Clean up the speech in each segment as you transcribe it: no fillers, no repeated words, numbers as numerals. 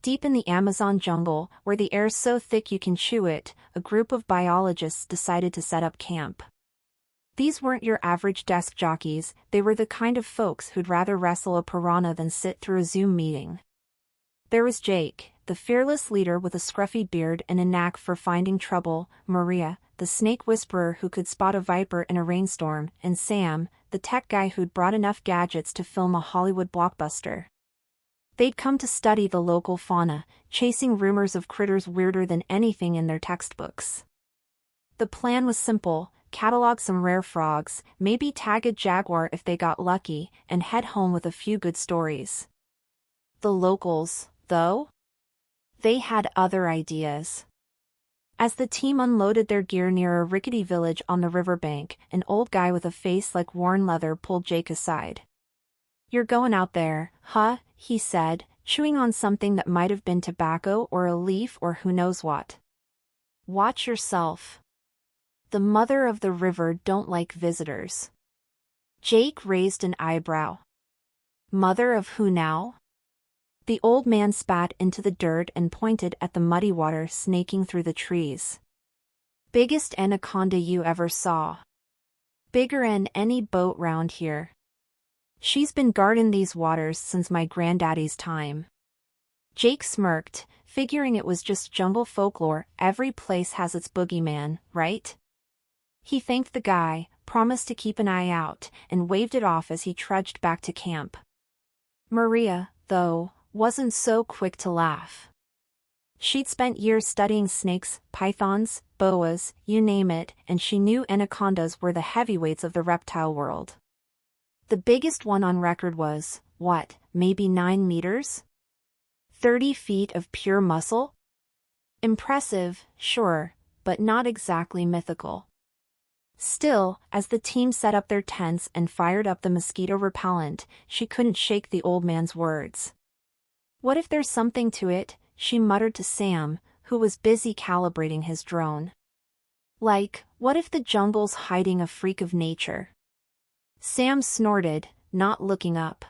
Deep in the Amazon jungle, where the air's so thick you can chew it, a group of biologists decided to set up camp. These weren't your average desk jockeys, they were the kind of folks who'd rather wrestle a piranha than sit through a Zoom meeting. There was Jake, the fearless leader with a scruffy beard and a knack for finding trouble, Maria, the snake whisperer who could spot a viper in a rainstorm, and Sam, the tech guy who'd brought enough gadgets to film a Hollywood blockbuster. They'd come to study the local fauna, chasing rumors of critters weirder than anything in their textbooks. The plan was simple: catalog some rare frogs, maybe tag a jaguar if they got lucky, and head home with a few good stories. The locals, though? They had other ideas. As the team unloaded their gear near a rickety village on the riverbank, an old guy with a face like worn leather pulled Jake aside. "You're going out there, huh?" he said, chewing on something that might have been tobacco or a leaf or who knows what. "Watch yourself. The mother of the river don't like visitors." Jake raised an eyebrow. "Mother of who now?" The old man spat into the dirt and pointed at the muddy water snaking through the trees. "Biggest anaconda you ever saw. Bigger'n any boat round here. She's been guarding these waters since my granddaddy's time." Jake smirked, figuring it was just jungle folklore. Every place has its boogeyman, right? He thanked the guy, promised to keep an eye out, and waved it off as he trudged back to camp. Maria, though, wasn't so quick to laugh. She'd spent years studying snakes, pythons, boas, you name it, and she knew anacondas were the heavyweights of the reptile world. The biggest one on record was, what, maybe 9 meters? 30 feet of pure muscle? Impressive, sure, but not exactly mythical. Still, as the team set up their tents and fired up the mosquito repellent, she couldn't shake the old man's words. "What if there's something to it?" she muttered to Sam, who was busy calibrating his drone. "Like, what if the jungle's hiding a freak of nature?" Sam snorted, not looking up.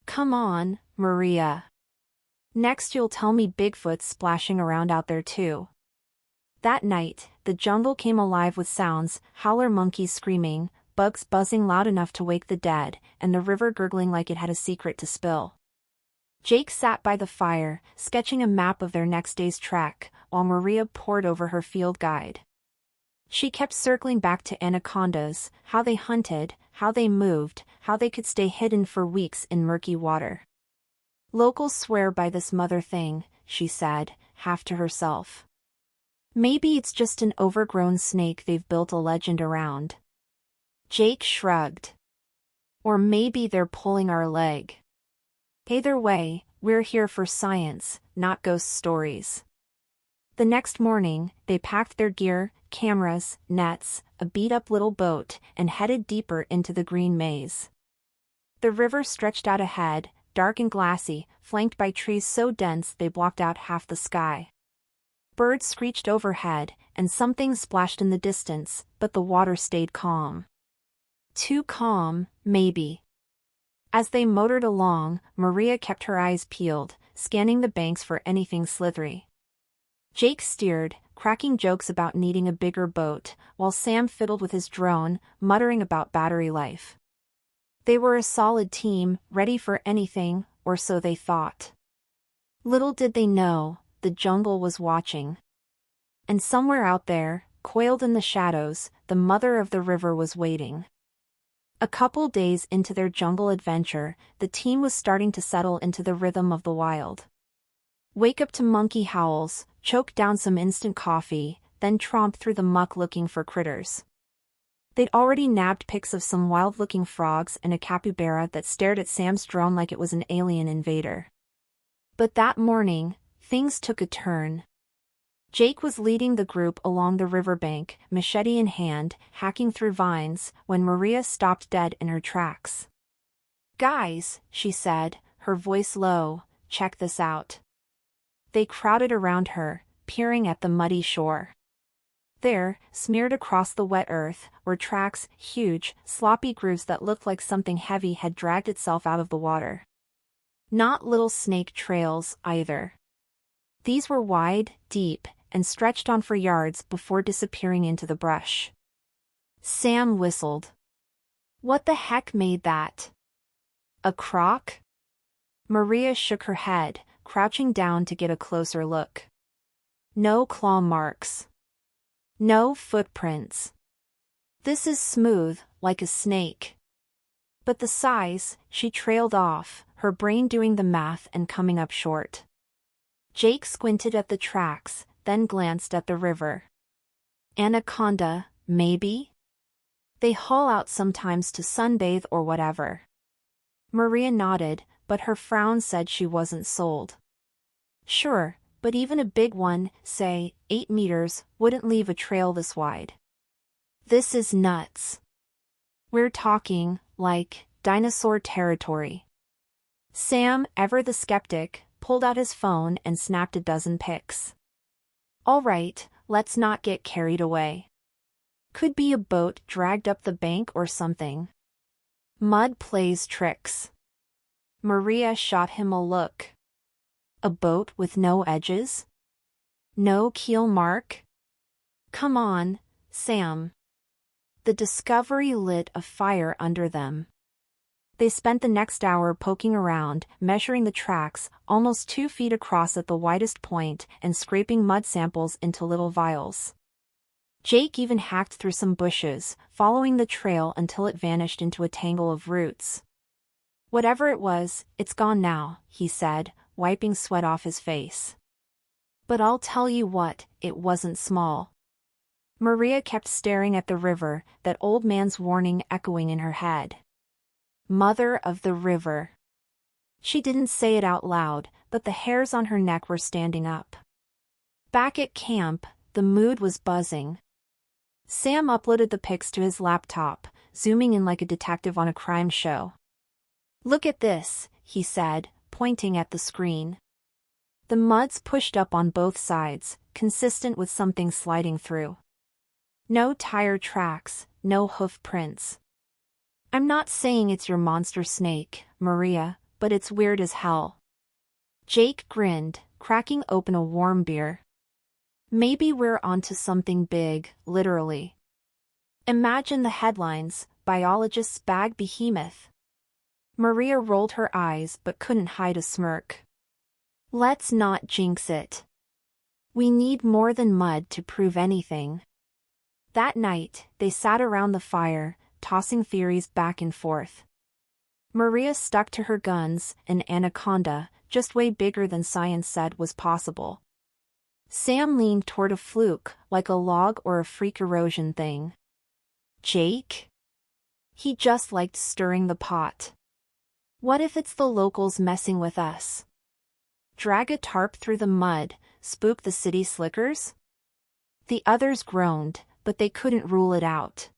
"Come on, Maria. Next you'll tell me Bigfoot's splashing around out there too." That night, the jungle came alive with sounds: howler monkeys screaming, bugs buzzing loud enough to wake the dead, and the river gurgling like it had a secret to spill. Jake sat by the fire, sketching a map of their next day's trek, while Maria pored over her field guide. She kept circling back to anacondas, how they hunted, how they moved, how they could stay hidden for weeks in murky water. "Locals swear by this mother thing," she said, half to herself. "Maybe it's just an overgrown snake they've built a legend around." Jake shrugged. "Or maybe they're pulling our leg. Either way, we're here for science, not ghost stories." The next morning, they packed their gear, cameras, nets, a beat-up little boat, and headed deeper into the green maze. The river stretched out ahead, dark and glassy, flanked by trees so dense they blocked out half the sky. Birds screeched overhead, and something splashed in the distance, but the water stayed calm. Too calm, maybe. As they motored along, Maria kept her eyes peeled, scanning the banks for anything slithery. Jake steered, cracking jokes about needing a bigger boat, while Sam fiddled with his drone, muttering about battery life. They were a solid team, ready for anything, or so they thought. Little did they know, the jungle was watching. And somewhere out there, coiled in the shadows, the mother of the river was waiting. A couple days into their jungle adventure, the team was starting to settle into the rhythm of the wild. Wake up to monkey howls, choke down some instant coffee, then tromp through the muck looking for critters. They'd already nabbed pics of some wild-looking frogs and a capybara that stared at Sam's drone like it was an alien invader. But that morning, things took a turn. Jake was leading the group along the riverbank, machete in hand, hacking through vines, when Maria stopped dead in her tracks. "Guys," she said, her voice low, "check this out." They crowded around her, peering at the muddy shore. There, smeared across the wet earth, were tracks, huge, sloppy grooves that looked like something heavy had dragged itself out of the water. Not little snake trails, either. These were wide, deep, and stretched on for yards before disappearing into the brush. Sam whistled. What the heck made that? A croc? Maria shook her head, crouching down to get a closer look. No claw marks. No footprints. This is smooth, like a snake. But the size, she trailed off, her brain doing the math and coming up short. Jake squinted at the tracks, then glanced at the river. Anaconda, maybe? They haul out sometimes to sunbathe or whatever. Maria nodded, but her frown said she wasn't sold. Sure, but even a big one, say, 8 meters, wouldn't leave a trail this wide. This is nuts. We're talking, like, dinosaur territory. Sam, ever the skeptic, pulled out his phone and snapped a dozen pics. All right, let's not get carried away. Could be a boat dragged up the bank or something. Mud plays tricks. Maria shot him a look. A boat with no edges? No keel mark? Come on, Sam. The discovery lit a fire under them. They spent the next hour poking around, measuring the tracks, almost 2 feet across at the widest point, and scraping mud samples into little vials. Jake even hacked through some bushes, following the trail until it vanished into a tangle of roots. Whatever it was, it's gone now, he said, wiping sweat off his face. But I'll tell you what, it wasn't small. Maria kept staring at the river, that old man's warning echoing in her head. Mother of the river. She didn't say it out loud, but the hairs on her neck were standing up. Back at camp, the mood was buzzing. Sam uploaded the pics to his laptop, zooming in like a detective on a crime show. Look at this, he said, pointing at the screen. The mud's pushed up on both sides, consistent with something sliding through. No tire tracks, no hoof prints. I'm not saying it's your monster snake, Maria, but it's weird as hell. Jake grinned, cracking open a warm beer. Maybe we're onto something big, literally. Imagine the headlines, biologists bag behemoth. Maria rolled her eyes but couldn't hide a smirk. Let's not jinx it. We need more than mud to prove anything. That night, they sat around the fire, tossing theories back and forth. Maria stuck to her guns, an anaconda, just way bigger than science said was possible. Sam leaned toward a fluke, like a log or a freak erosion thing. Jake? He just liked stirring the pot. What if it's the locals messing with us? Drag a tarp through the mud, spook the city slickers? The others groaned, but they couldn't rule it out.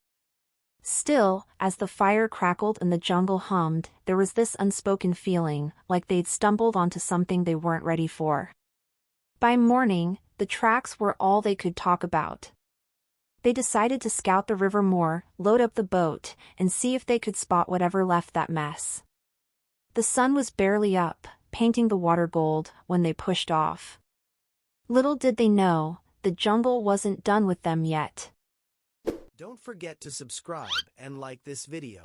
Still, as the fire crackled and the jungle hummed, there was this unspoken feeling, like they'd stumbled onto something they weren't ready for. By morning, the tracks were all they could talk about. They decided to scout the river more, load up the boat, and see if they could spot whatever left that mess. The sun was barely up, painting the water gold, when they pushed off. Little did they know, the jungle wasn't done with them yet. Don't forget to subscribe and like this video.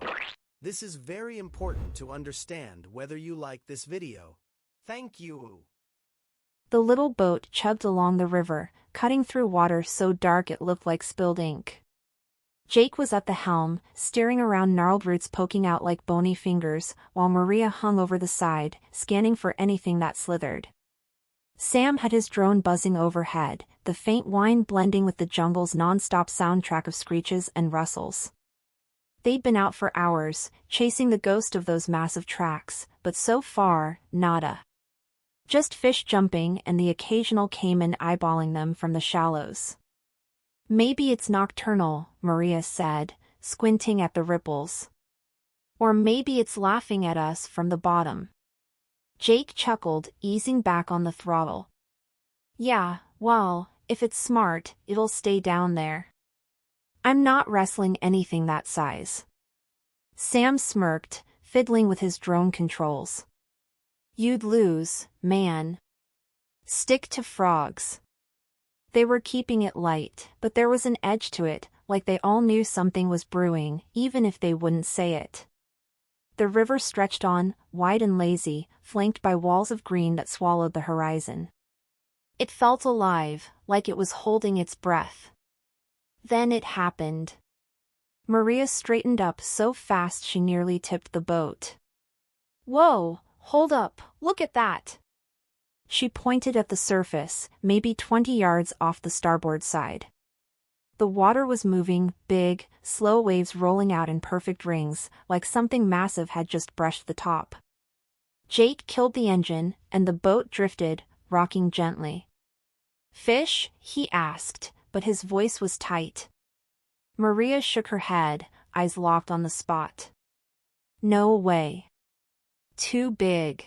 This is very important to understand whether you like this video. Thank you. The little boat chugged along the river, cutting through water so dark it looked like spilled ink. Jake was at the helm, steering around gnarled roots poking out like bony fingers, while Maria hung over the side, scanning for anything that slithered. Sam had his drone buzzing overhead, the faint whine blending with the jungle's non-stop soundtrack of screeches and rustles. They'd been out for hours, chasing the ghost of those massive tracks, but so far, nada. Just fish jumping and the occasional caiman eyeballing them from the shallows. Maybe it's nocturnal, Maria said, squinting at the ripples. Or maybe it's laughing at us from the bottom. Jake chuckled, easing back on the throttle. Yeah, well, if it's smart, it'll stay down there. I'm not wrestling anything that size. Sam smirked, fiddling with his drone controls. You'd lose, man. Stick to frogs. They were keeping it light, but there was an edge to it, like they all knew something was brewing, even if they wouldn't say it. The river stretched on, wide and lazy, flanked by walls of green that swallowed the horizon. It felt alive, like it was holding its breath. Then it happened. Maria straightened up so fast she nearly tipped the boat. Whoa, hold up, look at that! She pointed at the surface, maybe 20 yards off the starboard side. The water was moving, big, slow waves rolling out in perfect rings, like something massive had just brushed the top. Jake killed the engine, and the boat drifted, rocking gently. Fish? He asked, but his voice was tight. Maria shook her head, eyes locked on the spot. No way. Too big.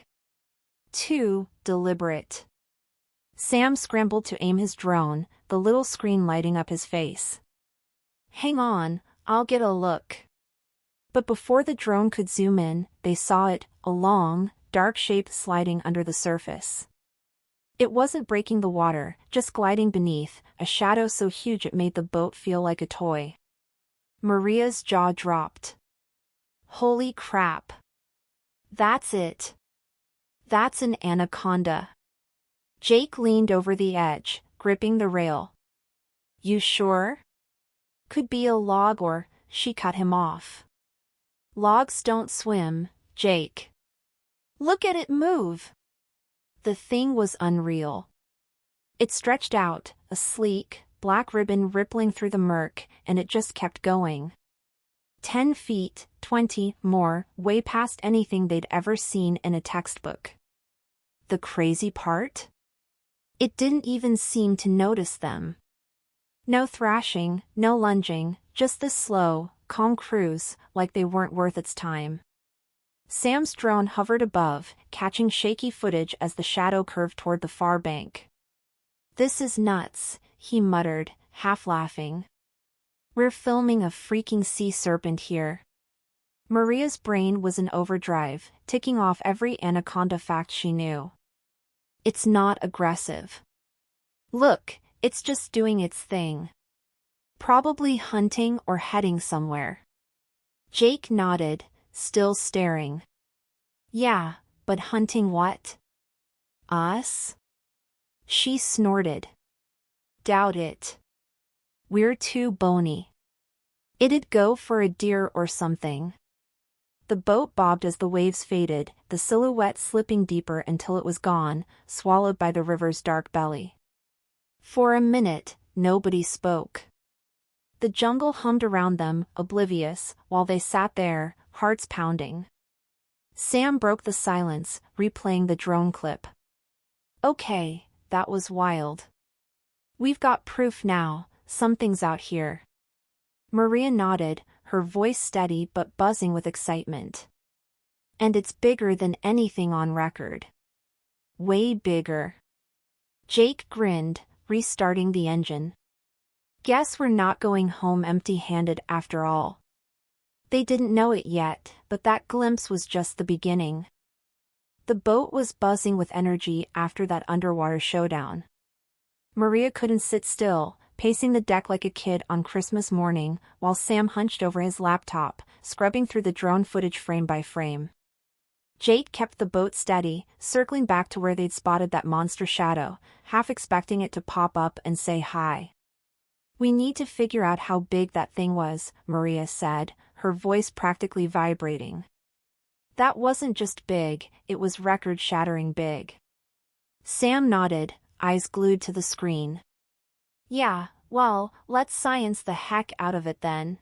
Too deliberate. Sam scrambled to aim his drone, the little screen lighting up his face. Hang on, I'll get a look. But before the drone could zoom in, they saw it, a long, dark shape sliding under the surface. It wasn't breaking the water, just gliding beneath, a shadow so huge it made the boat feel like a toy. Maria's jaw dropped. Holy crap. That's it. That's an anaconda. Jake leaned over the edge, gripping the rail. You sure? Could be a log or, she cut him off. Logs don't swim, Jake. Look at it move. The thing was unreal. It stretched out, a sleek, black ribbon rippling through the murk, and it just kept going. 10 feet, 20, more, way past anything they'd ever seen in a textbook. The crazy part? It didn't even seem to notice them. No thrashing, no lunging, just this slow, calm cruise, like they weren't worth its time. Sam's drone hovered above, catching shaky footage as the shadow curved toward the far bank. This is nuts, he muttered, half laughing. We're filming a freaking sea serpent here. Maria's brain was in overdrive, ticking off every anaconda fact she knew. It's not aggressive. Look, it's just doing its thing. Probably hunting or heading somewhere. Jake nodded, still staring. Yeah, but hunting what? Us? She snorted. Doubt it. We're too bony. It'd go for a deer or something. The boat bobbed as the waves faded, the silhouette slipping deeper until it was gone, swallowed by the river's dark belly. For a minute, nobody spoke. The jungle hummed around them, oblivious, while they sat there, hearts pounding. Sam broke the silence, replaying the drone clip. Okay, that was wild. We've got proof now, something's out here. Maria nodded, her voice steady but buzzing with excitement. And it's bigger than anything on record. Way bigger. Jake grinned, restarting the engine. Guess we're not going home empty-handed after all. They didn't know it yet, but that glimpse was just the beginning. The boat was buzzing with energy after that underwater showdown. Maria couldn't sit still, pacing the deck like a kid on Christmas morning, while Sam hunched over his laptop, scrubbing through the drone footage frame by frame. Jake kept the boat steady, circling back to where they'd spotted that monster shadow, half expecting it to pop up and say hi. We need to figure out how big that thing was, Maria said, her voice practically vibrating. That wasn't just big, it was record-shattering big. Sam nodded, eyes glued to the screen. Yeah, well, let's science the heck out of it then.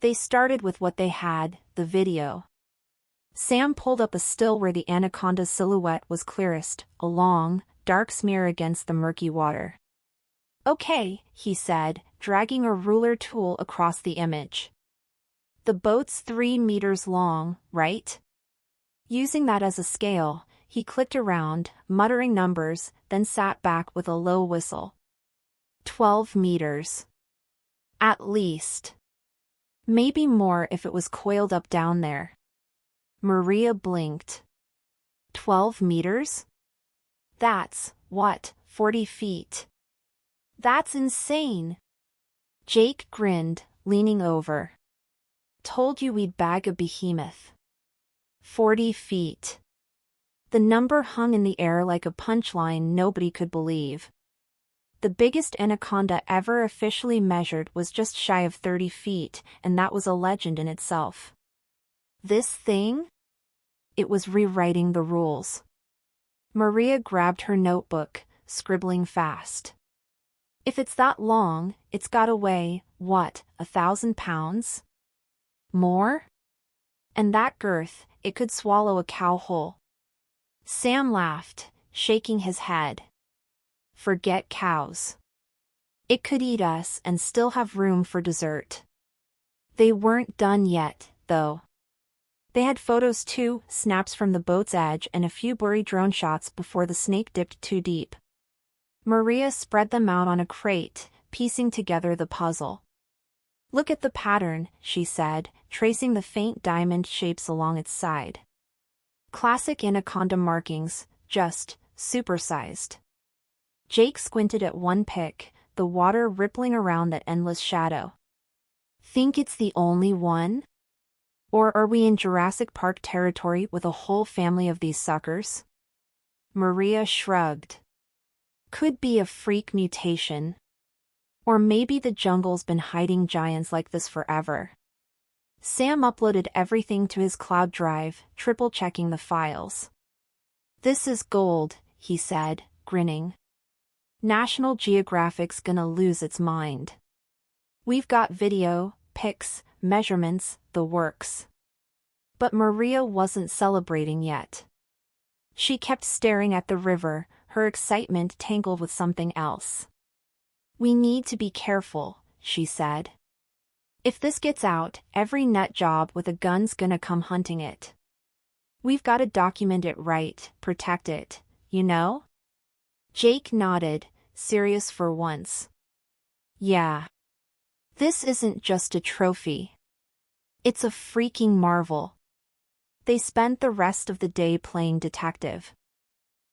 They started with what they had, the video. Sam pulled up a still where the anaconda's silhouette was clearest, a long, dark smear against the murky water. Okay, he said, dragging a ruler tool across the image. The boat's 3 meters long, right? Using that as a scale, he clicked around, muttering numbers, then sat back with a low whistle. 12 meters. At least. Maybe more if it was coiled up down there. Maria blinked. 12 meters? That's What, 40 feet? That's insane. Jake grinned, leaning over. Told you we'd bag a behemoth. 40 feet. The number hung in the air like a punchline nobody could believe. The biggest anaconda ever officially measured was just shy of 30 feet, and that was a legend in itself. This thing? It was rewriting the rules. Maria grabbed her notebook, scribbling fast. If it's that long, it's gotta weigh, what, 1,000 pounds? More? And that girth, it could swallow a cow whole. Sam laughed, shaking his head. Forget cows. It could eat us and still have room for dessert. They weren't done yet, though. They had photos too, snaps from the boat's edge and a few blurry drone shots before the snake dipped too deep. Maria spread them out on a crate, piecing together the puzzle. Look at the pattern, she said, tracing the faint diamond shapes along its side. Classic anaconda markings, just supersized. Jake squinted at one pic, the water rippling around that endless shadow. Think it's the only one? Or are we in Jurassic Park territory with a whole family of these suckers? Maria shrugged. Could be a freak mutation. Or maybe the jungle's been hiding giants like this forever. Sam uploaded everything to his cloud drive, triple-checking the files. This is gold, he said, grinning. National Geographic's gonna lose its mind. We've got video, pics, measurements, the works. But Maria wasn't celebrating yet. She kept staring at the river, her excitement tangled with something else. We need to be careful, she said. If this gets out, every nut job with a gun's gonna come hunting it. We've gotta document it right, protect it, you know? Jake nodded, serious for once. Yeah. This isn't just a trophy. It's a freaking marvel. They spent the rest of the day playing detective.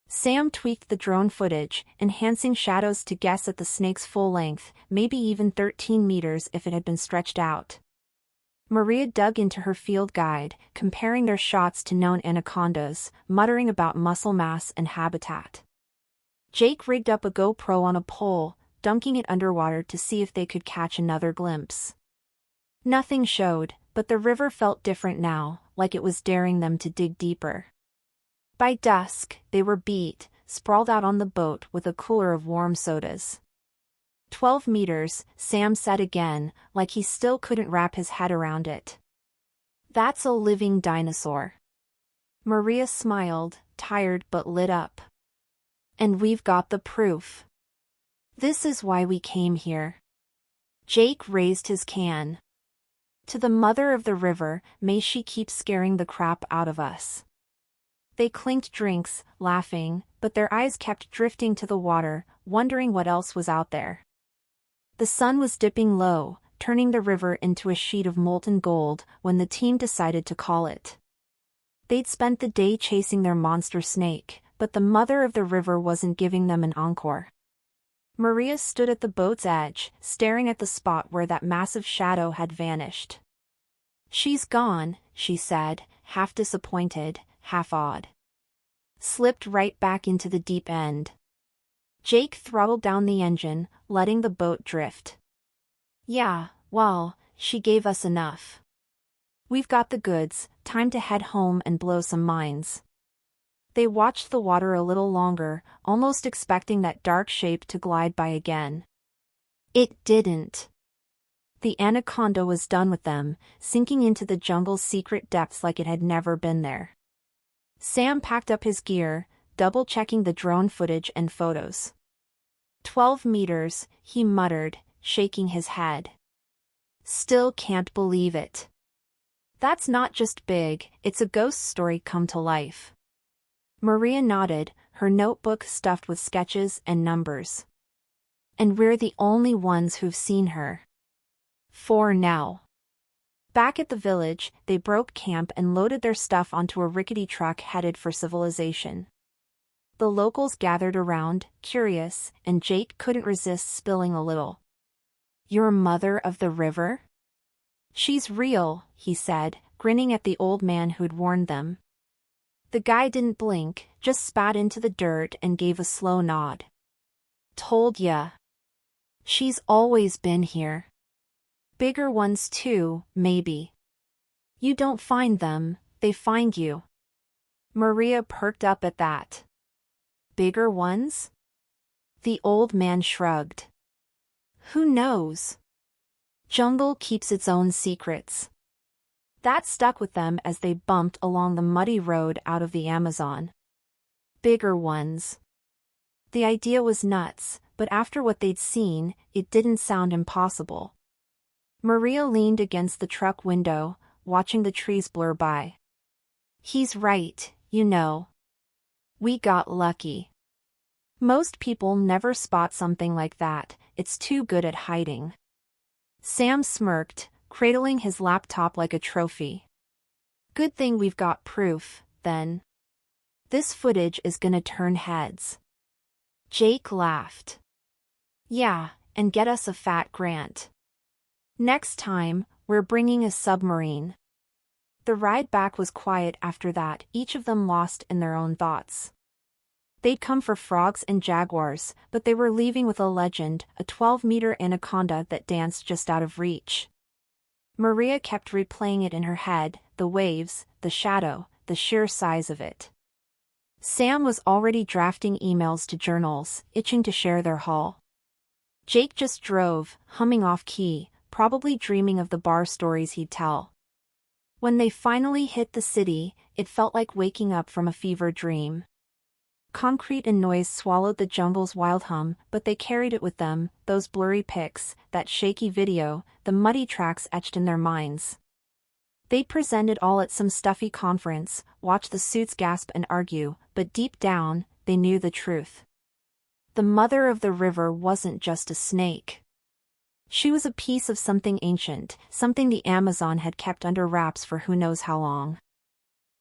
Sam tweaked the drone footage, enhancing shadows to guess at the snake's full length, maybe even 13 meters if it had been stretched out. Maria dug into her field guide, comparing their shots to known anacondas, muttering about muscle mass and habitat. Jake rigged up a GoPro on a pole, dunking it underwater to see if they could catch another glimpse. Nothing showed, but the river felt different now, like it was daring them to dig deeper. By dusk, they were beat, sprawled out on the boat with a cooler of warm sodas. 12 meters, Sam said again, like he still couldn't wrap his head around it. That's a living dinosaur. Maria smiled, tired but lit up. And we've got the proof. This is why we came here. Jake raised his can. To the mother of the river, may she keep scaring the crap out of us. They clinked drinks, laughing, but their eyes kept drifting to the water, wondering what else was out there. The sun was dipping low, turning the river into a sheet of molten gold, when the team decided to call it. They'd spent the day chasing their monster snake, but the mother of the river wasn't giving them an encore. Maria stood at the boat's edge, staring at the spot where that massive shadow had vanished. She's gone, she said, half disappointed, half awed. Slipped right back into the deep end. Jake throttled down the engine, letting the boat drift. Yeah, well, she gave us enough. We've got the goods, time to head home and blow some minds. They watched the water a little longer, almost expecting that dark shape to glide by again. It didn't. The anaconda was done with them, sinking into the jungle's secret depths like it had never been there. Sam packed up his gear, double-checking the drone footage and photos. 12 meters, he muttered, shaking his head. Still can't believe it. That's not just big, it's a ghost story come to life. Maria nodded, her notebook stuffed with sketches and numbers. And we're the only ones who've seen her. For now. Back at the village, they broke camp and loaded their stuff onto a rickety truck headed for civilization. The locals gathered around, curious, and Jake couldn't resist spilling a little. "Your mother of the river?" "She's real," he said, grinning at the old man who'd warned them. The guy didn't blink, just spat into the dirt and gave a slow nod. "Told ya. She's always been here. Bigger ones too, maybe. You don't find them, they find you." Maria perked up at that. "Bigger ones?" The old man shrugged. "Who knows? Jungle keeps its own secrets." That stuck with them as they bumped along the muddy road out of the Amazon. Bigger ones. The idea was nuts, but after what they'd seen, it didn't sound impossible. Maria leaned against the truck window, watching the trees blur by. "He's right, you know. We got lucky. Most people never spot something like that, it's too good at hiding." Sam smirked, cradling his laptop like a trophy. "Good thing we've got proof, then. This footage is gonna turn heads." Jake laughed. "Yeah, and get us a fat grant. Next time, we're bringing a submarine." The ride back was quiet after that, each of them lost in their own thoughts. They'd come for frogs and jaguars, but they were leaving with a legend, a 12-meter anaconda that danced just out of reach. Maria kept replaying it in her head, the waves, the shadow, the sheer size of it. Sam was already drafting emails to journals, itching to share their haul. Jake just drove, humming off-key, probably dreaming of the bar stories he'd tell. When they finally hit the city, it felt like waking up from a fever dream. Concrete and noise swallowed the jungle's wild hum, but they carried it with them, those blurry pics, that shaky video, the muddy tracks etched in their minds. They'd present it all at some stuffy conference, watch the suits gasp and argue, but deep down, they knew the truth. The mother of the river wasn't just a snake. She was a piece of something ancient, something the Amazon had kept under wraps for who knows how long.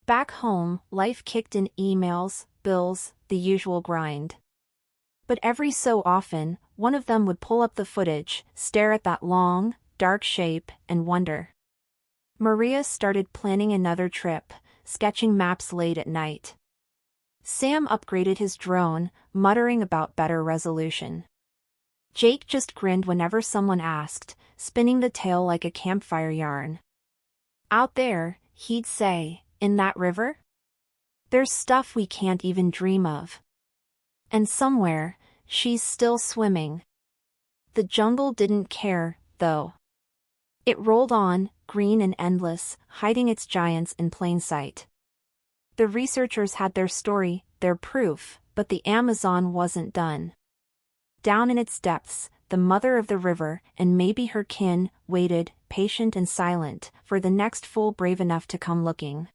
Back home, life kicked in emails, bills, the usual grind. But every so often, one of them would pull up the footage, stare at that long, dark shape, and wonder. Maria started planning another trip, sketching maps late at night. Sam upgraded his drone, muttering about better resolution. Jake just grinned whenever someone asked, spinning the tale like a campfire yarn. "Out there," he'd say, "in that river? There's stuff we can't even dream of. And somewhere, she's still swimming." The jungle didn't care, though. It rolled on, green and endless, hiding its giants in plain sight. The researchers had their story, their proof, but the Amazon wasn't done. Down in its depths, the mother of the river, and maybe her kin, waited, patient and silent, for the next fool brave enough to come looking.